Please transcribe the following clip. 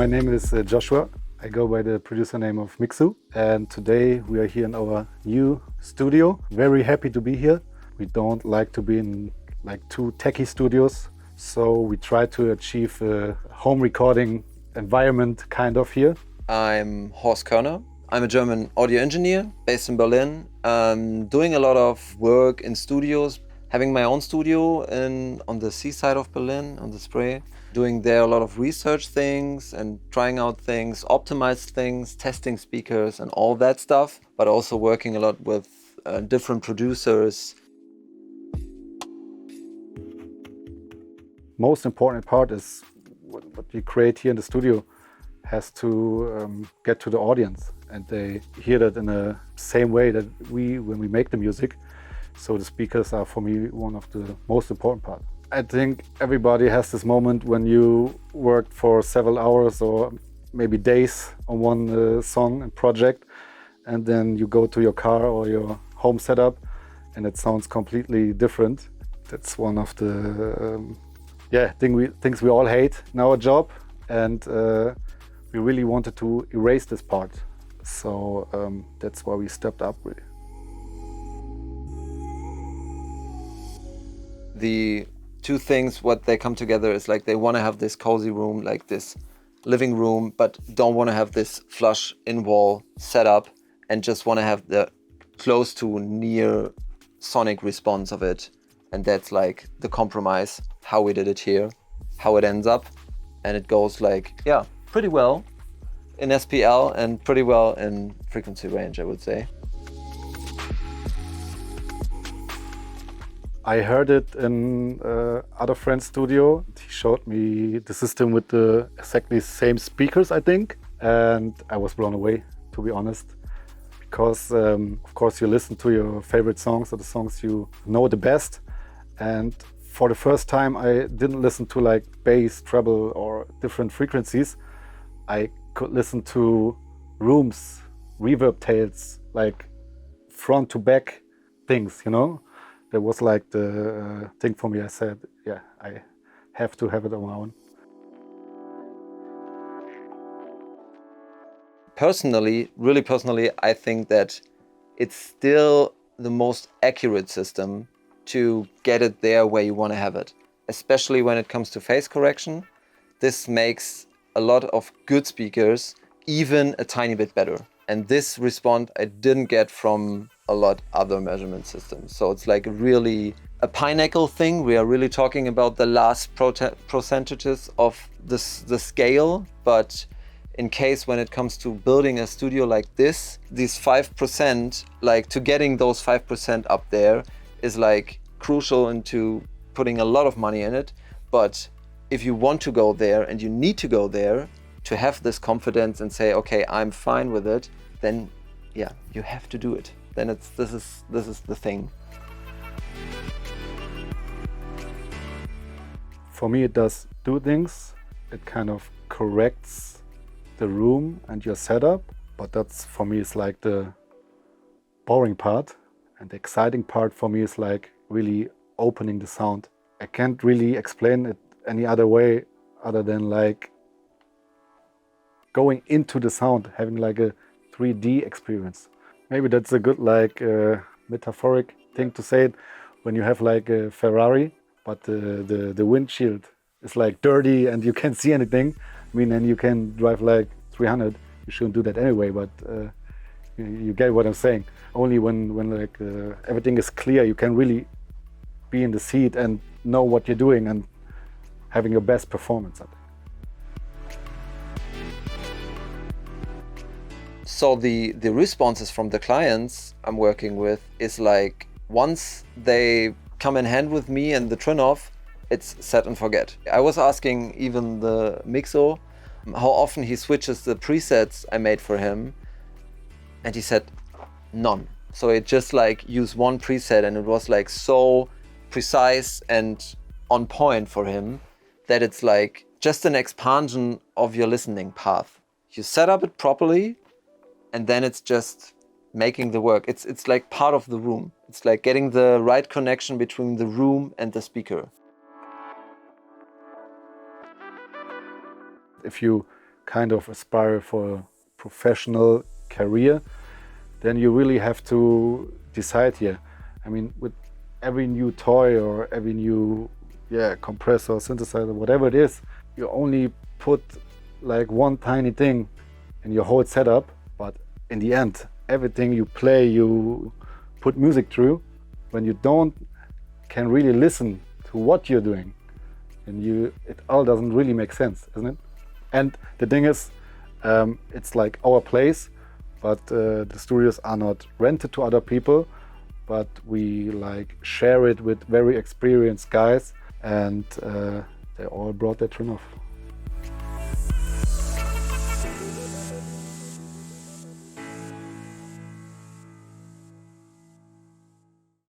name is Joshua. I go by the producer name of Miksu, and today we are here in our new studio. Very happy to be here. We don't like to be in like too techy studios, so we try to achieve a home recording environment kind of here. I'm Horst Körner. I'm a German audio engineer based in Berlin, doing a lot of work in studios, having my own studio on the seaside of Berlin, on the Spree, doing there a lot of research things and trying out things, optimized things, testing speakers and all that stuff, but also working a lot with different producers. Most important part is what we create here in the studio has to get to the audience, and they hear that in the same way that when we make the music. So the speakers are for me one of the most important part. I think everybody has this moment when you worked for several hours or maybe days on one song and project, and then you go to your car or your home setup and it sounds completely different. That's one of the things we all hate in our job, and we really wanted to erase this part. So that's why we stepped up really. The two things, what they come together is like they want to have this cozy room, like this living room, but don't want to have this flush in-wall setup and just want to have the close to near sonic response of it. And that's like the compromise, how we did it here, how it ends up. And it goes like, yeah, pretty well in SPL and pretty well in frequency range, I would say. I heard it in other friend's studio. He showed me the system with the exactly same speakers, I think. And I was blown away, to be honest. Because, of course, you listen to your favorite songs or the songs you know the best. And for the first time, I didn't listen to like bass, treble or different frequencies. I could listen to rooms, reverb tails, like front to back things, you know? That was like the thing for me. I said, yeah, I have to have it on my own. Really personally, I think that it's still the most accurate system to get it there where you want to have it. Especially when it comes to phase correction. This makes a lot of good speakers even a tiny bit better. And this response I didn't get from a lot other measurement systems. So it's like really a pinnacle thing. We are really talking about the last percentages of the scale. But in case when it comes to building a studio like this, these 5%, like to getting those 5% up there is like crucial into putting a lot of money in it. But if you want to go there and you need to go there to have this confidence and say, okay, I'm fine with it, then yeah, you have to do it. Then this is the thing. For me, it does two things. It kind of corrects the room and your setup, but that's for me is like the boring part, and the exciting part for me is like really opening the sound. I can't really explain it any other way other than like going into the sound, having like a 3D experience. Maybe that's a good like metaphoric thing to say it when you have like a Ferrari, but the windshield is like dirty and you can't see anything. I mean, and you can drive like 300. You shouldn't do that anyway, but you get what I'm saying. Only when like everything is clear, you can really be in the seat and know what you're doing and having your best performance. I think. So the responses from the clients I'm working with is like, once they come in hand with me and the Trinnov, it's set and forget. I was asking even the Miksu how often he switches the presets I made for him, and he said none. So it just like used one preset and it was like so precise and on point for him that it's like just an expansion of your listening path. You set up it properly, and then it's just making the work. It's like part of the room. It's like getting the right connection between the room and the speaker. If you kind of aspire for a professional career, then you really have to decide here. I mean, with every new toy or every new compressor, synthesizer, whatever it is, you only put like one tiny thing in your whole setup, but in the end, everything you play, you put music through. When you can really listen to what you're doing, and it all doesn't really make sense, isn't it? And the thing is, it's like our place, but the studios are not rented to other people, but we like share it with very experienced guys, and they all brought their Trinnov.